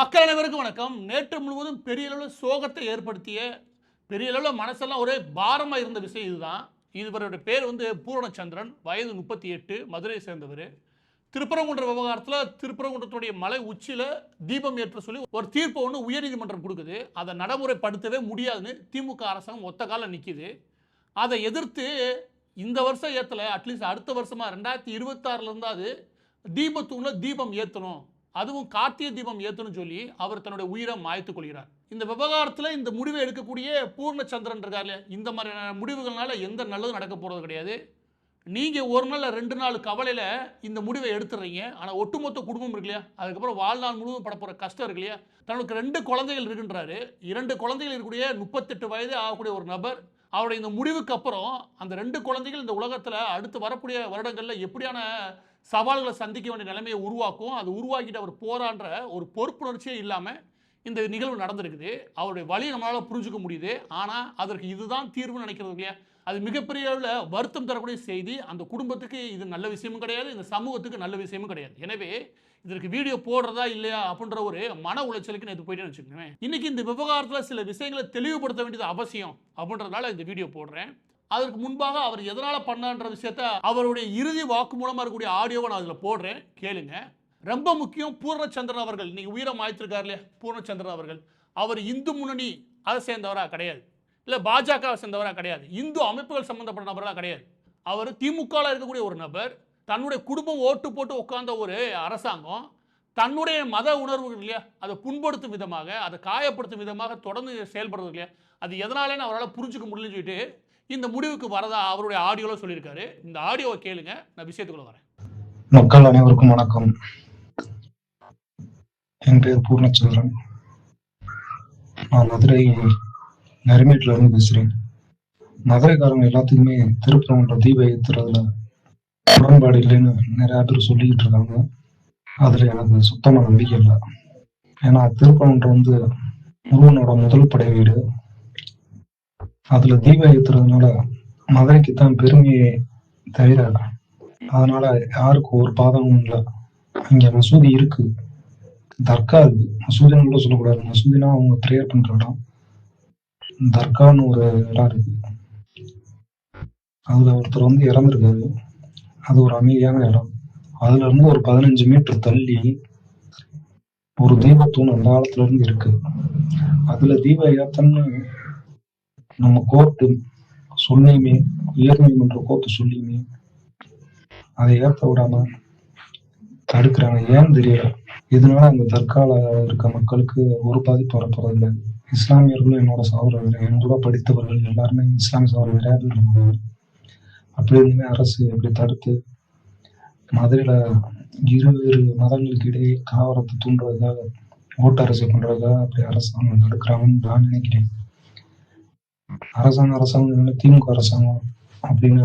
மக்கள் அனைவருக்கும் வணக்கம். நேற்று முழுவதும் பெரிய அளவில் சோகத்தை ஏற்படுத்திய, பெரிய அளவில் மனசெல்லாம் ஒரே பாரமா இருந்த விஷயம் இதுதான். இவருடைய பேர் பூரணச்சந்திரன். வயது 38, மதுரையை சேர்ந்தவர். திருப்பரங்குன்ற விவகாரத்தில் திருப்பரங்குன்றத்துடைய மலை உச்சியில் தீபம் ஏற்ற சொல்லி ஒரு தீர்ப்பை உயர்நீதிமன்றம் கொடுக்குது. அதை நடைமுறைப்படுத்தவே முடியாதுன்னு திமுக அரசாங்கம் ஒத்த காலம் நிற்கிது. அதை எதிர்த்து இந்த வருஷம் ஏற்றலை, அட்லீஸ்ட் அடுத்த வருஷமா 2026 தீபத்தூணில் தீபம் ஏற்றணும், அதுவும் கார்த்திகை தீபம் ஏற்றணும் சொல்லி அவர் தன்னுடைய உயிரை மாய்த்துக் கொள்கிறார். இந்த விவகாரத்தில் இந்த முடிவை எடுக்கக்கூடிய பூர்ணச்சந்திரன் இருக்கார் இல்லையா, இந்த மாதிரியான முடிவுகள்னால எந்த நல்லதும் நடக்க போகிறது கிடையாது. நீங்கள் ஒரு நாள் 2 நாள் கவலையில் இந்த முடிவை எடுத்துடுறீங்க. ஆனால் ஒட்டுமொத்த குடும்பம் இருக்கு இல்லையா, அதுக்கப்புறம் வாழ்நாள் முழுவதும் படப்போகிற கஷ்டம் இருக்கு இல்லையா. தனக்கு 2 குழந்தைகள் இருக்குன்றாரு. 2 குழந்தைகள் இருக்கக்கூடிய 38 வயது ஆகக்கூடிய ஒரு நபர் அவருடைய இந்த முடிவுக்கு அப்புறம் அந்த 2 குழந்தைகள் இந்த உலகத்தில் அடுத்து வரக்கூடிய வருடங்களில் எப்படியான சவால்களை சந்திக்க வேண்டிய நிலைமையை உருவாக்கும், அது உருவாக்கிட்டு அவர் போராடுற ஒரு பொறுப்புணர்ச்சியே இல்லாமல் இந்த நிகழ்வு நடந்திருக்குது. அவருடைய வழி நம்மளால் புரிஞ்சுக்க முடியுது. ஆனால் அதற்கு இதுதான் தீர்வுன்னு நினைக்கிறது இல்லையா, அது மிகப்பெரிய அளவில் வருத்தம் தரக்கூடிய செய்தி. அந்த குடும்பத்துக்கு இது நல்ல விஷயமும் கிடையாது, இந்த சமூகத்துக்கு நல்ல விஷயமும் கிடையாது. எனவே இதற்கு வீடியோ போடுறதா இல்லையா அப்படின்ற ஒரு மன உளைச்சலுக்கு நேற்று போயிட்டேன்னு வச்சுக்கோங்க. இன்னைக்கு இந்த விவகாரத்தில் சில விஷயங்களை தெளிவுபடுத்த வேண்டியது அவசியம் அப்படின்றதுனால இந்த வீடியோ போடுறேன். அதற்கு முன்பாக அவர் எதனால் பண்ணான்ற விஷயத்த அவருடைய இறுதி வாக்கு மூலமாக இருக்கக்கூடிய ஆடியோவை நான் அதில் போடுறேன், கேளுங்க. ரொம்ப முக்கியம், பூர்ணச்சந்திரன் அவர்கள் இன்னைக்கு உயிரை மாய்த்திருக்கார் இல்லையா, பூர்ணச்சந்திரன் அவர்கள் அவர் இந்து முன்னணி அதை சேர்ந்தவராக கிடையாது, இல்லை பாஜகவை சேர்ந்தவராக கிடையாது, இந்து அமைப்புகள் சம்பந்தப்பட்ட நபராக கிடையாது. அவர் திமுகவில் இருக்கக்கூடிய ஒரு நபர். தன்னுடைய குடும்பம் ஓட்டு போட்டு உட்கார்ந்த ஒரு அரசாங்கம் தன்னுடைய மத உணர்வுகள் இல்லையா, அதை புண்படுத்தும் விதமாக, அதை காயப்படுத்தும் விதமாக தொடர்ந்து செயல்படுறது இல்லையா, அது எதனாலேன்னு அவரால் புரிஞ்சுக்க முடியலன்னு சொல்லிட்டு இந்த முடிவுக்கு வரதா அவருடைய ஆடியோல சொல்லியிருக்காரு. இந்த ஆடியோவை கேளுங்க, நான் விஷயத்துக்குள்ள வரேன். மக்கள் அனைவருக்கும் வணக்கம். என் பேர் பூர்ணச்சந்திரன். நான் மதுரை நரிமேட்டில இருந்து பேசுறேன். மதுரைக்காரங்க எல்லாத்துக்குமே திருப்பரங்குன்ற தீபம் ஏத்துறதுல உடன்பாடு இல்லைன்னு நிறைய பேர் சொல்லிக்கிட்டு இருக்காங்க. அதுல எனக்கு சுத்தமா நம்பிக்கை இல்லை. ஏன்னா திருப்பரங்குன்றம் முருகனோட முதல் படை வீடு. அதுல தீபம் ஏத்துறதுனால மதுரைக்கு தான் பெருமையே தவிர அதனால யாருக்கும் ஒரு பாதமும் இல்லை. அங்க மசூதி இருக்கு, தர்கா இருக்கு. மசூதின்னு கூட சொல்லக்கூடாது, மசூதினா அவங்க ப்ரேயர் பண்ற இடம். தர்கான்னு ஒரு இடம் இருக்கு, அதுல ஒருத்தர் இறந்துருக்காரு. அது ஒரு அமைதியான இடம். அதுல இருந்து ஒரு 15 மீட்டர் தள்ளி ஒரு தீபத்தூண் அந்த காலத்துல இருந்து இருக்கு. அதுல தீப ஏத்தன்னு நம்ம கோர்ட்டு சொல்லியுமே, உயர்நீதிமன்ற கோர்ட்டு சொல்லியுமே அதை ஏற்ற விடாம தடுக்கிறாங்க. ஏன்னு தெரியல. இதனால அந்த தற்கால இருக்க மக்களுக்கு ஒரு பாதிப்பு வரப்போறதில்லை. இஸ்லாமியர்களும் என்னோட சகோதரர்கள், என் கூட படித்தவர்கள் எல்லாருமே இஸ்லாமிய சகோதரர் நிறைய பேர் இருந்தாங்க. அப்படி இருந்துமே அரசு இப்படி தடுத்து மதுரையில இருவேறு மதங்களுக்கு இடையே கலவரத்தை தூண்டுறதுக்காக, ஓட்டு அரசியல் பண்றதுக்காக அப்படி அரசாங்கம் தடுக்கிறாங்கன்னு நான் நினைக்கிறேன். அரசாங்கம் திமுக அரசாங்கம் அப்படின்னு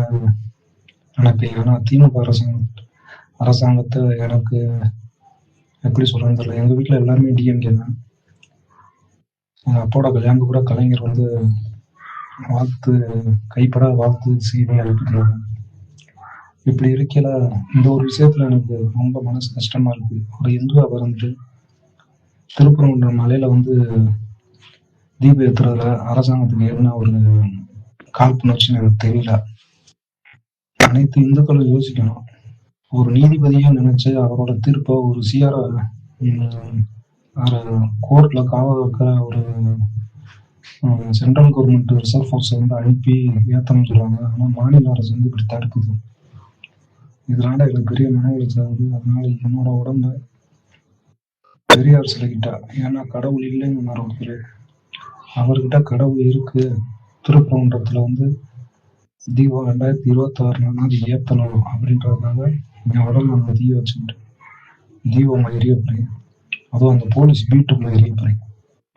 நினைப்பேன். ஆனா திமுக அரசாங்கத்தை எனக்கு எப்படி சொல்றேன்னு தெரியல. எங்க வீட்டுல எல்லாருமே டிஎம்கே தான். எங்க அப்பாவோட கல்யாணம் கூட கலைஞர் வாழ்த்து, கைப்பட வாழ்த்து செய்தி அனுப்பிடுறாங்க. இப்படி இருக்கல இந்த ஒரு விஷயத்துல எனக்கு ரொம்ப மனசு கஷ்டமா இருக்கு. ஒரு இந்துவா பிறந்து திருப்பரங்குன்ற மலையில தீபம் ஏத்துறதுல அரசாங்கத்துக்கு என்ன ஒரு காழ்ப்புணர்ச்சின்னு எனக்கு தெரியல. அனைத்து இந்துக்களும் யோசிக்கணும். ஒரு நீதிபதியை நினைச்சு அவரோட தீர்ப்பை ஒரு கோர்ட்ல காவல் வைக்கிற ஒரு சென்ட்ரல் கவர்மெண்ட் ரிசர்வ் ஃபோர்ஸ் அனுப்பி ஏத்தணும்னு சொல்றாங்க. ஆனா மாநில அரசு இப்படி தடுக்குது. இதனால எனக்கு பெரிய மன உளைச்சல் ஆகுது. அதனால என்னோட உடம்ப பெரியார் சிலைக்கிட்ட, ஏன்னா கடவுள் இல்லைன்னு ஒருத்தர், அவர்கிட்ட கடவுள் இருக்கு, திருப்பரங்குன்றத்துல தீபம் 2026 ஏத்தணும் அப்படின்றதுக்காக என் உடல் அந்த தீய வச்சுக்கிட்டு தீபம் எரிய போறேன். அதுவும் அந்த போலீஸ் வீட்டுக்குள்ள எரிய போறேன்.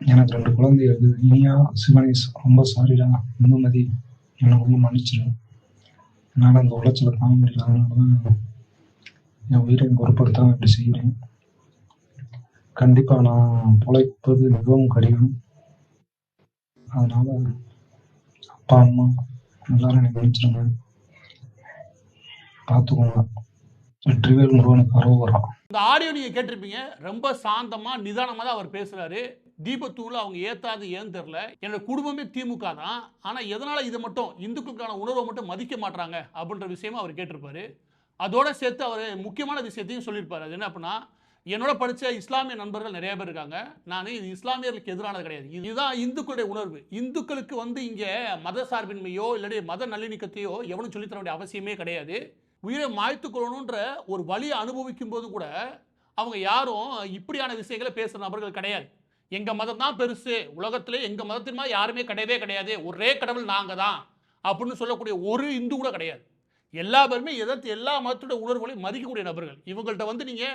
எனக்கு 2 குழந்தை இருக்கு. இனியா சிவனேஷ், ரொம்ப சாரிடா, இந்துமதி, என்ன மன்னிச்சிடும். என்னால அந்த உளைச்சலை தாங்க முடியல. அதனாலதான் என் உயிரை பொருட்படுத்தாம இப்படி செய்கிறேன். கண்டிப்பா நான் பொழைப்பது மிகவும் கடினம். அதனால அப்பா அம்மா எல்லாரும் எனக்கு மன்னிச்சிருங்க, பார்த்துக்கோங்க. வெற்றிவேல் முருகனுக்கு அரோகரா. இந்த ஆடியோ நீங்க கேட்டிருப்பீங்க. ரொம்ப சாந்தமா நிதானமா தான் அவர் பேசுறாரு. தீபத்தூள் அவங்க ஏத்தாது ஏன்னு தெரியல. என்னோட குடும்பமே திமுக தான். ஆனா எதனால இதை மட்டும் இந்துக்களுக்கான உணர்வை மட்டும் மதிக்க மாட்றாங்க அப்படின்ற விஷயமா அவர் கேட்டிருப்பாரு. அதோட சேர்த்து அவர் முக்கியமான விஷயத்தையும் சொல்லியிருப்பாரு. அது என்ன அப்படின்னா, என்னோட படிச்ச இஸ்லாமிய நண்பர்கள் நிறைய பேர் இருக்காங்க. நான் இது இஸ்லாமியர்களுக்கு எதிரானது கிடையாது. இதுதான் இந்துக்களுடைய உணர்வு. இந்துக்களுக்கு இங்க மத சார்பின்மையோ இல்லாட்டி மத நல்லிணக்கத்தையோ எவனும் சொல்லித் தர வேண்டிய அவசியமே கிடையாது. உயிரை மாய்த்துக் கொள்ளணுன்ற ஒரு வலியை அனுபவிக்கும் போது கூட அவங்க யாரும் இப்படியான விஷயங்களை பேசுற நபர்கள் கிடையாது. எங்க மதம் தான் பெருசு, உலகத்திலே எங்க மதத்தின் மாதிரி யாருமே கிடையவே கிடையாது, ஒரே கடவுள் நாங்க தான் அப்படின்னு சொல்லக்கூடிய ஒரு இந்து கூட கிடையாது. எல்லா பேருமே எதிர்த்து எல்லா மதத்தோட உணர்வுகளையும் மதிக்கக்கூடிய நபர்கள். இவங்கள்ட்ட நீங்க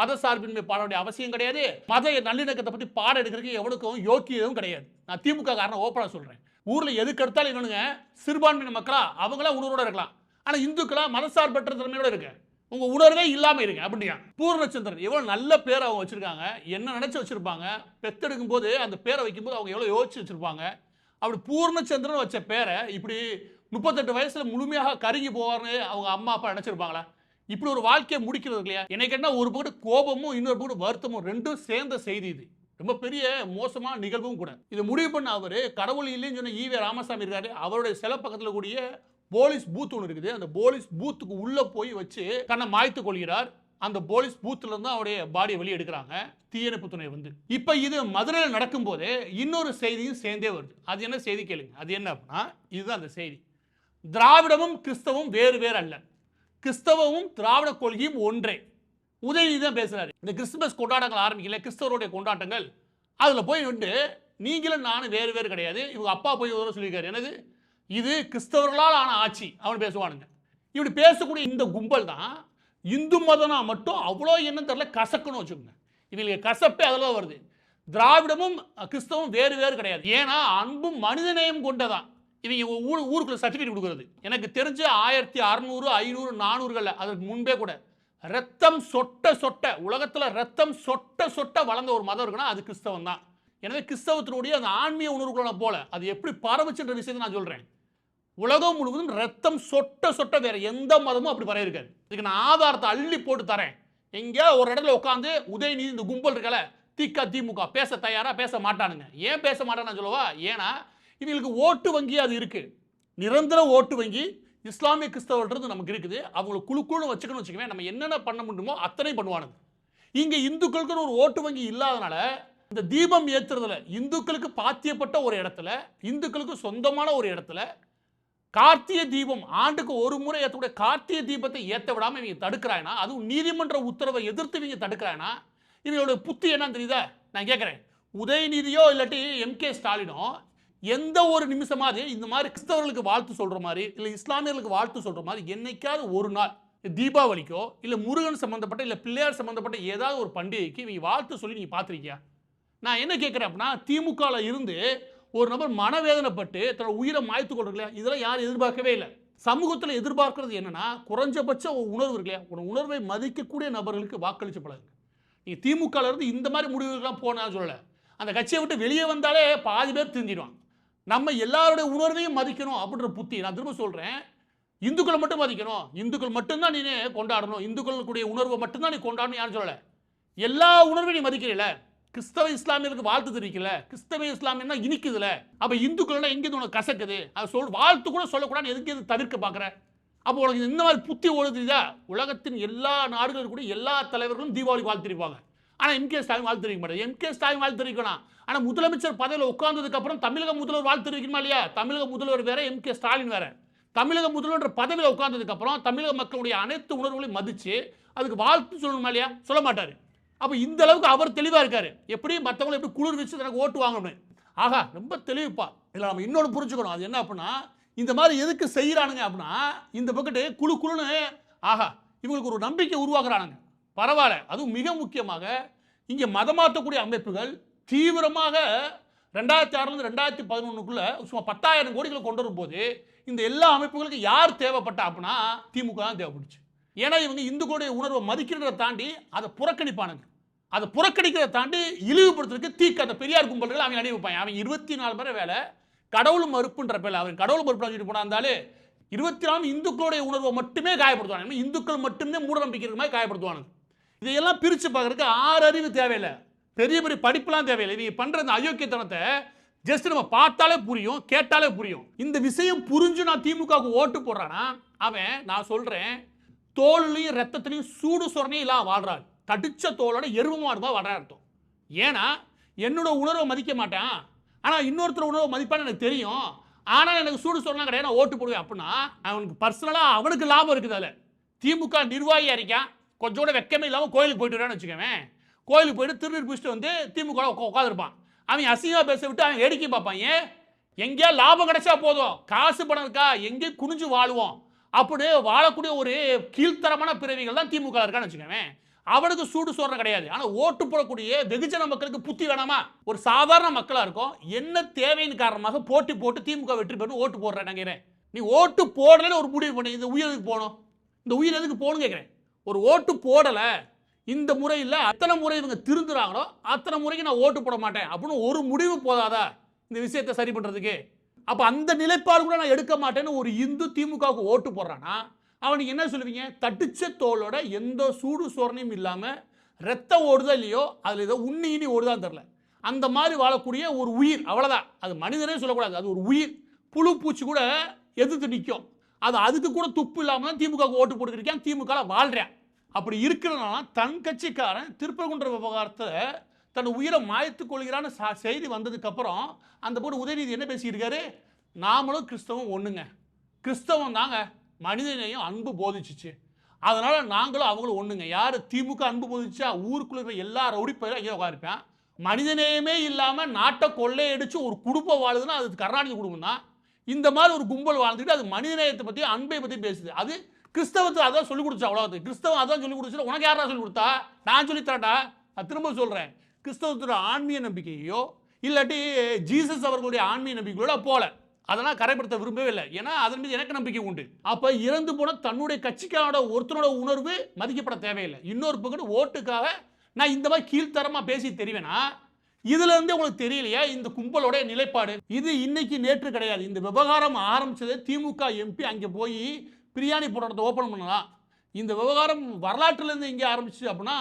மத சார்பின்மை பாட வேண்டிய அவசியம் கிடையாது. மத நல்லிணக்கத்தை பத்தி பாடம் எடுக்கிறதுக்கு எவனுக்கும் யோக்கியதும் கிடையாது. நான் திமுக காரனை ஓப்பனா சொல்றேன். ஊர்ல எதுக்கு எடுத்தாலும் இவனுங்க சிறுபான்மையின மக்களா அவங்களா உணர்வோட இருக்கலாம். ஆனா இந்துக்களா மதசார்பற்ற தன்மையோட இருக்கு. உங்க உணர்வே இல்லாம இருங்க அப்படியா. பூர்ணச்சந்திரன் எவ்வளவு நல்ல பேரை அவங்க வச்சிருக்காங்க. என்ன நினைச்சு வச்சிருப்பாங்க. பெத்தெடுக்கும் போது அந்த பேரை வைக்கும்போது அவங்க எவ்வளவு யோசிச்சு வச்சிருப்பாங்க. அப்படி பூர்ணச்சந்திரன் வச்ச பேரை இப்படி 38 வயசுல முழுமையாக கருகி போவார்னு அவங்க அம்மா அப்பா நினைச்சிருப்பாங்களா? இப்படி ஒரு வாழ்க்கையை முடிக்கிறது இல்லையா? எனக்கு என்ன ஒரு பக்கம் கோபமும் இன்னொரு பக்கம் வருத்தமும் ரெண்டும் சேர்ந்த செய்தி இது. ரொம்ப பெரிய மோசமான நிகழ்வும் கூட. இதை முடிவு பண்ண அவரு கடவுள் இல்லைன்னு சொன்ன ஈவே ராமசாமி இருக்காரு. அவருடைய சில பக்கத்துல கூடிய போலீஸ் பூத் ஒன்று இருக்குது. அந்த போலீஸ் பூத்துக்கு உள்ள போய் வச்சு தன்னை மாய்த்துக் கொள்கிறார். அந்த போலீஸ் பூத்துல இருந்து அவருடைய பாடியை வெளியே எடுக்கிறாங்க தீயணைப்பு துணை இப்ப இது மதுரையில் நடக்கும் போது இன்னொரு செய்தியும் சேர்ந்தே வருது. அது என்ன செய்தி கேளுங்க. அது என்ன அப்படின்னா, இதுதான் அந்த செய்தி. திராவிடமும் கிறிஸ்தவம் வேறு வேறு அல்ல, கிறிஸ்தவமும் திராவிட கொள்கையும் ஒன்றே. உதயநிதி தான் பேசுறாரு. இந்த கிறிஸ்துமஸ் கொண்டாட்டங்கள் ஆரம்பிக்கல, கிறிஸ்தவருடைய கொண்டாட்டங்கள், அதுல போய் நீங்களும் நானும் வேறு வேறு கிடையாது. இவங்க அப்பா போய் சொல்லியிருக்காரு, என்னது இது கிறிஸ்தவர்களால் ஆன ஆட்சி அவன் பேசுவானுங்க. இப்படி பேசக்கூடிய இந்த கும்பல் தான் இந்து மதனா மட்டும் அவ்வளோ என்ன தெரியல கசக்குன்னு வச்சுக்கோங்க. இவங்களுக்கு கசப்பே அதில் வருது. திராவிடமும் கிறிஸ்தவம் வேறு வேறு கிடையாது. ஏன்னா அன்பும் மனிதநேயம் கொண்டதான். இவங்க ஊருக்குள்ள சர்டிஃபிகேட் கொடுக்குறது எனக்கு தெரிஞ்ச 1600, 500, 400 அதற்கு முன்பே கூட ரத்தம் சொட்ட சொட்ட உலகத்தில் ரத்தம் சொட்ட சொட்ட வளர்ந்த ஒரு மதம் இருக்குன்னா அது கிறிஸ்தவம் தான். எனவே கிறிஸ்தவத்தினுடைய அந்த ஆன்மீக உணர்வுகளை போல அது எப்படி பரவுச்சுன்ற விஷயத்தை நான் சொல்றேன். உலகம் முழுவதும் ரத்தம் சொட்ட சொட்ட வேற எந்த மதமும் அப்படி பரவி இருக்காது. இதுக்கு நான் ஆதாரத்தை அள்ளி போட்டு தரேன். எங்க ஒரு இடத்துல உட்காந்து உதயநிதி இந்த கும்பல் இருக்கல திமுக பேச தயாரா பேச மாட்டானுங்க. ஏன் பேச மாட்டான்னு சொல்லவா? ஏன்னா இவங்களுக்கு ஓட்டு வங்கி அது இருக்கு. நிரந்தர ஓட்டு வங்கி இஸ்லாமிய கிறிஸ்தவர்கள் நமக்கு இருக்குது. அவங்களை குழுக்குழு வச்சுக்கணும் வச்சுக்கவே நம்ம என்னென்ன பண்ண முடியுமோ அத்தனை பண்ணுவானுங்க. இங்க இந்துக்களுக்கு ஒரு ஓட்டு வங்கி இல்லாதனால இந்த தீபம் ஏற்றுறதுல இந்துக்களுக்கு பாத்தியப்பட்ட ஒரு இடத்துல, இந்துக்களுக்கு சொந்தமான ஒரு இடத்துல கார்த்திகை தீபம் ஆண்டுக்கு ஒரு முறை ஏற்றக்கூடிய கார்த்திகை தீபத்தை ஏற்ற விடாம இவங்க தடுக்கிறாங்கன்னா, அதுவும் நீதிமன்ற உத்தரவை எதிர்த்து இவங்க தடுக்கிறாங்கன்னா இவங்களோட புத்தி என்னன்னு தெரியுதா? நான் கேட்கிறேன். உதயநிதியோ இல்லாட்டி MK ஸ்டாலினோ எந்த ஒரு நிமிஷமாவது இந்த மாதிரி கிறிஸ்தவர்களுக்கு வாழ்த்து சொல்ற மாதிரி இல்ல இஸ்லாமியர்களுக்கு வாழ்த்து சொல்ற மாதிரி என்னைக்காவது ஒரு நாள் தீபாவளிக்கோ இல்ல முருகன் சம்பந்தப்பட்ட இல்ல பிள்ளையார் சம்பந்தப்பட்ட ஏதாவது ஒரு பண்டிகைக்கு இவங்க வாழ்த்து சொல்லி நீங்க பார்த்திருக்கியா? நான் என்ன கேட்கிறேன் அப்படின்னா, திமுகல இருந்து ஒரு நபர் மனவேதனைப்பட்டு தன்னோட உயிரை மாய்த்து கொள்றீங்களா? இதெல்லாம் யாரும் எதிர்பார்க்கவே இல்லை. சமூகத்தில் எதிர்பார்க்கிறது என்னன்னா, குறைஞ்சபட்ச ஒரு உணர்வு இருக்கு இல்லையா? ஒரு உணர்வை மதிக்கக்கூடிய நபர்களுக்கு வாக்களிச்சு பழகுங்க. நீங்க திமுகல இருந்து இந்த மாதிரி முடிவுகள்லாம் போனா சொல்லல. அந்த கட்சியை விட்டு வெளியே வந்தாலே பாதி பேர் திருந்திடுவாங்க. நம்ம எல்லாருடைய உணர்வையும் மதிக்கணும் அப்படின்ற புத்தி. நான் திரும்ப சொல்றேன், இந்துக்களை மட்டும் மதிக்கணும், இந்துக்கள் மட்டும்தான் நீ கொண்டாடணும், இந்துக்களுடைய உணர்வை மட்டும்தான் நீ கொண்டாடணும் யாரும் சொல்லல. எல்லா உணர்வையும் நீ மதிக்கிறீல. கிறிஸ்தவ இஸ்லாமியர்களுக்கு வாழ்த்து தெரிவிக்கல, கிறிஸ்தவ இஸ்லாமியன்னா இனிக்குதுல, அப்ப இந்துக்கள்னா எங்க உனக்கு கசக்குது? அது வாழ்த்து கூட சொல்லக்கூடாது, எதுக்கு எது தவிர்க்க பாக்குற? அப்போ உனக்கு இந்த மாதிரி புத்தி ஓடுதா? உலகத்தின் எல்லா நாடுகளும் கூட எல்லா தலைவர்களும் தீபாவளி வாழ்த்து தெரிவிப்பாங்க. ஆனா MK ஸ்டாலின் வாழ்த்து தெரிவிக்க மாட்டாங்க. MK ஸ்டாலின் வாழ்த்து தெரிவிக்கணும். ஆனா முதலமைச்சர் பதவியில் உட்கார்ந்ததுக்கு அப்புறம் தமிழக முதல்வர் வாழ்த்து தெரிவிக்கணுமா இல்லையா? தமிழக முதல்வர் வேற, MK ஸ்டாலின் வேற. தமிழக முதல்வர் பதவியில் உட்கார்ந்ததுக்கு அப்புறம் தமிழக மக்களுடைய அனைத்து உணர்வுகளையும் மதிச்சு அதுக்கு வாழ்த்து சொல்லணுமா இல்லையா? சொல்ல மாட்டாரு. அப்ப இந்த அளவுக்கு அவர் தெளிவா இருக்காரு. எப்படி மற்றவங்களை எப்படி குளிர் வச்சு எனக்கு ஓட்டு வாங்கணும். ஆகா ரொம்ப தெளிவுப்பா. இல்ல நம்ம இன்னொன்று புரிஞ்சுக்கணும். அது என்ன அப்படின்னா, இந்த மாதிரி எதுக்கு செய்யறானுங்க அப்படின்னா, இந்த பக்கத்து குழு குழுன்னு ஆகா இவங்களுக்கு ஒரு நம்பிக்கை உருவாக்குறானுங்க. பரவாயில்ல. அதுவும் மிக முக்கியமாக இங்க மதமாற்றக்கூடிய அமைப்புகள் தீவிரமாக 2006 2011க்குள்ள சும்மா 10,000 கோடிகளை கொண்டு வரும்போது இந்த எல்லா அமைப்புகளுக்கு யார் தேவைப்பட்டா அப்படின்னா திமுக தான் தேவைப்பட்டுச்சு. ஏன்னா இவங்க இந்துக்களுடைய உணர்வை மதிக்கிறத தாண்டி அதை புறக்கணிப்பானுங்க. அதை புறக்கணிக்கிறத தாண்டி இழிவுபடுத்துறதுக்கு அந்த பெரியார் கும்பல்கள் அவங்க அணிவிப்பாங்க. அவங்க 24 பேரை வேலை கடவுள் மறுப்புன்ற பேர் அவன் கடவுள் மறுப்பு சொல்லிட்டு போனா இருந்தாலும் 24 இந்துக்களுடைய உணர்வை மட்டுமே காயப்படுத்துவாங்க. இந்துக்கள் மட்டுமே மூட நம்பிக்கை மாதிரி காயப்படுத்துவானுங்க. இதையெல்லாம் பிரிச்சு பார்க்கறதுக்கு 6 அறிவு தேவையில்லை, பெரிய பெரிய படிப்புலாம் தேவையில்லை. நீங்க பண்ற இந்த அயோக்கியத்தனத்தை ஜஸ்ட் நம்ம பார்த்தாலே புரியும், கேட்டாலே புரியும். இந்த விஷயம் புரிஞ்சு நான் திமுகவுக்கு ஓட்டு போடுறானா அவன், நான் சொல்றேன், தோல்லையும் ரத்தத்திலையும் சூடு சொரணையும் இல்லாம வாழ்றான். தடிச்ச தோலோட எருவு மாடு தான் வாழ்றான் அர்த்தம். ஏன்னா என்னோட உணர்வை மதிக்க மாட்டான், ஆனா இன்னொருத்தர் உணர்வை மதிப்பான்னு எனக்கு தெரியும். ஆனா எனக்கு சூடு சொரணம் கிடையாது, நான் ஓட்டு போடுவேன் அப்படின்னா அவனுக்கு பர்சனலா அவனுக்கு லாபம் இருக்குது. அதில் திமுக நிர்வாகியா இருக்கான், கொஞ்சம் கூட வெக்கமே இல்லாமல் கோயிலுக்கு போயிட்டு வரான்னு வச்சுக்கவேன். கோயிலுக்கு போயிட்டு திருநீர் பிடிச்சிட்டு வந்து திமுக உட்காந்துருப்பான். அவன் அசிங்கமா பேச விட்டு அவன் வேடிக்கை பார்ப்பான். ஏன், எங்கேயா லாபம் கிடைச்சா போதும், காசு பணம் இருக்கா, எங்கேயும் குனிஞ்சு வாழுவோம் அப்படி வாழக்கூடிய ஒரு கீழ்த்தரமான பிறவிகள் தான் திமுக இருக்கான்னு வச்சுக்கவேன். அவனுக்கு சூடு சோறனை கிடையாது. ஆனால் ஓட்டு போடக்கூடிய வெகுஜன மக்களுக்கு புத்தி வேணாமா? ஒரு சாதாரண மக்களா இருக்கும், என்ன தேவையின் காரணமாக போட்டி போட்டு திமுக வெற்றி பெற்று ஓட்டு போடுறேன். நினைக்கிறேன் நீ ஓட்டு போடலன்னு ஒரு முடிவு பண்ணி இந்த உயிர் எதுக்கு போகணும், இந்த உயிர் எதுக்கு போகணும் கேட்குறேன். ஒரு ஓட்டு போடலை, இந்த முறையில் அத்தனை முறை இவங்க திருந்துறாங்களோ அத்தனை முறைக்கு நான் ஓட்டு போட மாட்டேன் அப்படின்னு ஒரு முடிவு போதாதா இந்த விஷயத்தை சரி பண்ணுறதுக்கு? அப்போ அந்த நிலைப்பாடு கூட நான் எடுக்க மாட்டேன்னு ஒரு இந்து திமுகவுக்கு ஓட்டு போடுறான்னா அவனுக்கு என்ன சொல்லுவீங்க? தட்டிச்ச தோலோட எந்த சூடு சோரணையும் இல்லாமல் ரத்தம் ஓடுதா இல்லையோ அதில் ஏதோ உண்ணி ஓடுதான் தெரில, அந்த மாதிரி வாழக்கூடிய ஒரு உயிர், அவ்வளோதான். அது மனிதனே சொல்லக்கூடாது, அது ஒரு உயிர். புழு பூச்சி கூட எதிர்த்து நிற்கும். அது அதுக்கு கூட துப்பு இல்லாமல் தான் திமுகவுக்கு ஓட்டு போட்டுக்கிறிருக்கேன், திமுக வாழ்றேன். அப்படி இருக்கிறனால தன் கட்சிக்காரன் திருப்பரங்குன்ற விவகாரத்தை தன் உயிரை மாய்த்து கொள்கிறான்னு செய்தி வந்ததுக்கப்புறம் அந்த போட்டு உதயநிதி என்ன பேசியிருக்காரு? நாமளும் கிறிஸ்தவம் ஒன்றுங்க, கிறிஸ்தவம் தாங்க மனிதனையும் அன்பு போதிச்சிச்சு, அதனால நாங்களும் அவங்களும் ஒன்றுங்க. யார் திமுக அன்பு போதிச்சா ஊருக்குள்ள இருக்கிற எல்லா ரவுடி பேரும் ஐயா உட்காருப்பேன். மனிதநேயமே இல்லாமல் நாட்டை கொள்ளையடிச்சு ஒரு குடும்பம் வாழுதுன்னா அது கருணாநிதி குடும்பம் தான். இந்த மாதிரி ஒரு கும்பல் வாழ்ந்துட்டு அது மனிதநேயத்தை பற்றி அன்பை பற்றி பேசுது. அது கிறிஸ்தவத்தை அதான் சொல்லிக் கொடுத்தா, அவ்வளோ கிறிஸ்தவம் அதான் சொல்லிக் கொடுத்து. உனக்கு யாரா சொல்லிக் கொடுத்தா? நான் சொல்லித்தரேன்டா. நான் திரும்ப சொல்கிறேன், கிறிஸ்தவத்தோட ஆன்மீக நம்பிக்கையோ இல்லாட்டி ஜீசஸ் அவர்களுடைய ஆன்மீக நம்பிக்கையோட போல அதெல்லாம் கரைப்படுத்த விரும்பவே இல்லை. ஏன்னா அதன் மீது எனக்கு நம்பிக்கை உண்டு. அப்போ இறந்து போன தன்னுடைய கட்சிக்கான ஒருத்தனோட உணர்வு மதிக்கப்பட தேவையில்லை. இன்னொரு பக்கம் ஓட்டுக்காக நான் இந்த மாதிரி கீழ்த்தரமாக பேசி தெரிவேனா? இதுல இருந்து உங்களுக்கு தெரியலையா இந்த கும்பலோட நிலைப்பாடு? இது இன்னைக்கு நேற்று கிடையாது. இந்த விவகாரம் ஆரம்பிச்சது திமுக எம்பி அங்கே போய் பிரியாணி போடுறத ஓப்பன் பண்ணலாம். இந்த விவகாரம் வரலாற்றிலிருந்து எங்கே ஆரம்பிச்சு அப்படின்னா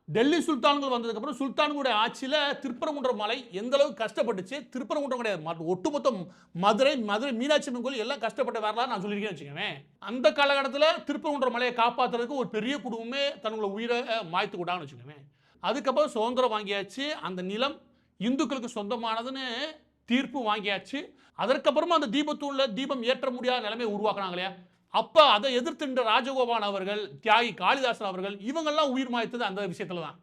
டெல்லி சுல்தான்கள் வந்ததுக்கப்புறம் சுல்தான்களுடைய ஆட்சியில் திருப்பரங்குன்ற மலை எந்த அளவுக்கு கஷ்டப்பட்டுச்சு. திருப்பரங்குன்றம் கிடையாது, ஒட்டுமொத்த மதுரை மீனாட்சி அம்மன் கோயில் எல்லாம் கஷ்டப்பட்ட வரலாறு நான் சொல்லியிருக்கேன் வச்சுக்கவேன். அந்த காலகட்டத்தில் திருப்பரங்குன்ற மலையை காப்பாற்றுறதுக்கு ஒரு பெரிய குடும்பமே தன்னுடைய உயிரை மாய்த்து கூட்டாங்கன்னு வச்சுக்கவேன். அதுக்கப்புறம் சுதந்திரம் வாங்கியாச்சு, அந்த நிலம் இந்துக்களுக்கு சொந்தமானதுன்னு தீர்ப்பு வாங்கியாச்சு. அதற்கப்புறமா அந்த தீபத்தூணில் தீபம் ஏற்ற முடியாத நிலைமை உருவாக்குனாங்க இல்லையா? அப்போ அதை எதிர்த்து ராஜகோபால் அவர்கள், தியாகி காளிதாசன் அவர்கள் இவங்கெல்லாம் உயிர் மாய்த்தது அந்த விஷயத்துல தான்.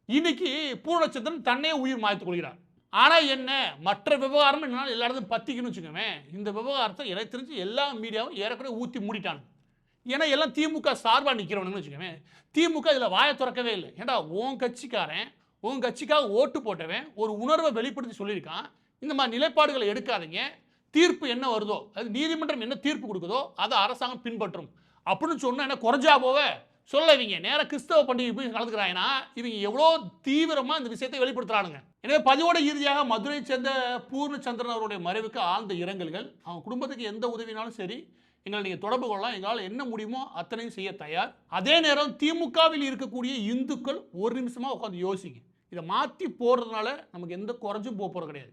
இன்னைக்கு பூரணச்சந்திரன் தன்னையே உயிர் மாய்த்து கொள்கிறார். ஆனால் என்ன, மற்ற விவகாரம் என்னால் எல்லா இடத்தையும் பத்திக்கணும்னு வச்சுக்கோங்க. இந்த விவகாரத்தை எனக்கு தெரிஞ்சு எல்லா மீடியாவும் ஏறக்குறைய ஊற்றி மூடிட்டாங்க. ஏன்னா எல்லாம் திமுக சார்பாக நிற்கிறவனுன்னு வச்சுக்கோங்க. திமுக இதில் வாயை திறக்கவே இல்லை. ஏன்டா உன் கட்சிக்காரன் உன் கட்சிக்காக ஓட்டு போட்டவன் ஒரு உணர்வை வெளிப்படுத்தி சொல்லியிருக்கான், இந்த மாதிரி நிலைப்பாடுகளை எடுக்காதீங்க, தீர்ப்பு என்ன வருதோ அது நீதிமன்றம் என்ன தீர்ப்பு கொடுக்குதோ அதை அரசாங்கம் பின்பற்றும் அப்படின்னு சொன்னா என்ன குறைஞ்சா போவ சொல்ல. இவங்க நேராக கிறிஸ்தவ பண்டிகை போய் கலந்துக்கிறாங்கன்னா இவங்க எவ்வளோ தீவிரமாக இந்த விஷயத்தை வெளிப்படுத்துறானுங்க. எனவே பதிவோட இறுதியாக மதுரையை சேர்ந்த பூர்ணச்சந்திரன் அவருடைய மறைவுக்கு ஆழ்ந்த இரங்கல்கள். அவங்க குடும்பத்துக்கு எந்த உதவினாலும் சரி எங்களை நீங்கள் தொடர்பு கொள்ளலாம், எங்களால் என்ன முடியுமோ அத்தனையும் செய்ய தயார். அதே நேரம் திமுகவில் இருக்கக்கூடிய இந்துக்கள் ஒரு நிமிஷமாக உட்காந்து யோசிங்க, இதை மாற்றி போடுறதுனால நமக்கு எந்த குறைஞ்சும் போகிறது கிடையாது.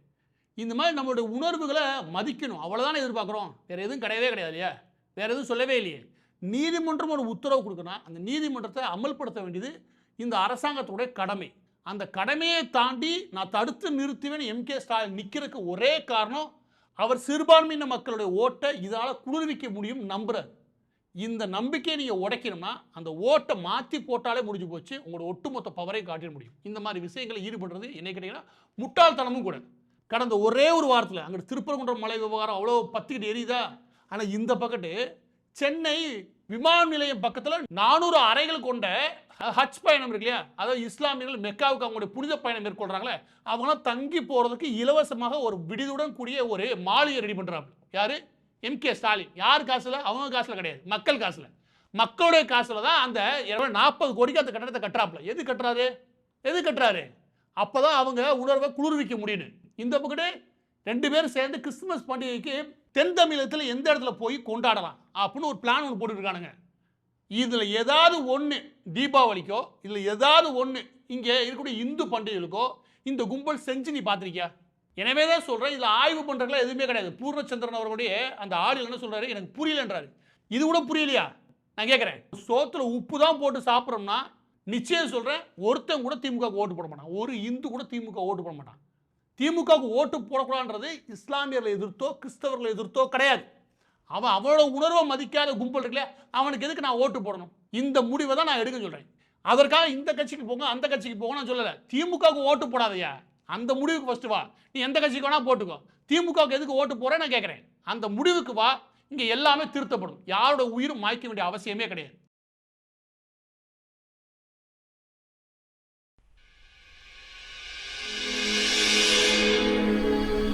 இந்த மாதிரி நம்மளுடைய உணர்வுகளை மதிக்கணும், அவ்வளோதானே எதிர்பார்க்குறோம். வேறு எதுவும் கிடையவே கிடையாது இல்லையா? வேறு எதுவும் சொல்லவே இல்லையே. நீதிமன்றம் ஒரு உத்தரவு கொடுக்கணும், அந்த நீதிமன்றத்தை அமல்படுத்த வேண்டியது இந்த அரசாங்கத்துடைய கடமை. அந்த கடமையை தாண்டி நான் தடுத்து நிறுத்துவேன் எம்கே ஸ்டாலின் நிற்கிறதுக்கு ஒரே காரணம் அவர் சிறுபான்மையின மக்களுடைய ஓட்டை இதால் குளிர்விக்க முடியும் நம்புறார். இந்த நம்பிக்கையை நீங்கள் உடைக்கணும்னா அந்த ஓட்டை மாற்றி போட்டாலே முடிஞ்சு போச்சு, உங்களோட ஒட்டுமொத்த பவரையும் காட்டிட முடியும். இந்த மாதிரி விஷயங்களை ஈடுபடுறது என்ன கேட்டிங்கன்னா முட்டாள்தனமும் கூட. கடந்த ஒரே ஒரு வாரத்தில் அங்கே திருப்பரங்குன்றம் மலை விவகாரம் அவ்வளோ பத்திக்கிட்டு எரியுதா? ஆனால் இந்த பக்கத்து சென்னை விமான நிலையம் பக்கத்தில் 400 அறைகள் கொண்ட ஹஜ் பயணம் இருக்கு இல்லையா, அதாவது இஸ்லாமியர்கள் மெக்காவுக்கு அவங்களுடைய புனித பயணம் மேற்கொள்றாங்களே அவங்களாம் தங்கி போகிறதுக்கு இலவசமாக ஒரு விடுதியுடன் கூடிய ஒரு மாளிகை ரெடி பண்ணுறாங்க. யார்? எம்கே ஸ்டாலின். யார் காசில்? அவங்க காசில் கிடையாது, மக்கள் காசில். மக்களுடைய காசில் தான் அந்த 40 கோடிக்கு அந்த கட்டடத்தை கட்டுறாப்புல. எது கட்டுறாரு? அப்போ தான் அவங்க உணர்வை குளிர்விக்க முடியும். இந்த பக்கத்து 2 பேரும் சேர்ந்து கிறிஸ்துமஸ் பண்டிகைக்கு தென் தமிழகத்தில் எந்த இடத்துல போய் கொண்டாடலாம் அப்படின்னு ஒரு பிளான் ஒன்று போட்டுருக்கானுங்க. இதில் ஏதாவது ஒன்று தீபாவளிக்கோ இல்லை ஏதாவது ஒன்று இங்கே இருக்கக்கூடிய இந்து பண்டிகைகளுக்கோ இந்த கும்பல் செஞ்சு நீ பார்த்துருக்கியா? எனவே தான் சொல்கிறேன், இதில் ஆய்வு பண்ணுறதுலாம் எதுவுமே கிடையாது. பூர்ணச்சந்திரன் அவர்களுடைய அந்த ஆடியில் என்ன சொல்கிறாரு, எனக்கு புரியலன்றாரு. இது கூட புரியலையா? நான் கேட்குறேன், சோத்துல உப்பு தான் போட்டு சாப்பிட்றோம்னா நிச்சயம் சொல்கிறேன், ஒருத்தன் கூட திமுகவுக்கு ஓட்டு போட மாட்டான். ஒரு இந்து கூட திமுக ஓட்டு போட மாட்டான். திமுகவுக்கு ஓட்டு போடக்கூடாதுன்றது இஸ்லாமியர்களை எதிர்த்தோ கிறிஸ்தவர்களை எதிர்த்தோ கிடையாது. அவன் அவனோட உணர்வை மதிக்காத கும்பல் இருக்குல்ல, அவனுக்கு எதுக்கு நான் ஓட்டு போடணும்? இந்த முடிவை தான் நான் எடுக்க சொல்கிறேன். அதற்காக இந்த கட்சிக்கு போங்க அந்த கட்சிக்கு போங்க நான் சொல்லலை. திமுகவுக்கு ஓட்டு போடாதையா, அந்த முடிவுக்கு ஃபர்ஸ்ட் வா. நீ எந்த கட்சிக்கு வேணா போட்டுக்கோ, திமுகவுக்கு எதுக்கு ஓட்டு போறேன்னு நான் கேட்குறேன். அந்த முடிவுக்கு வா. இங்கே எல்லாமே திருத்தப்படும். யாரோட உயிரும் மாய்க்க வேண்டிய அவசியமே கிடையாது.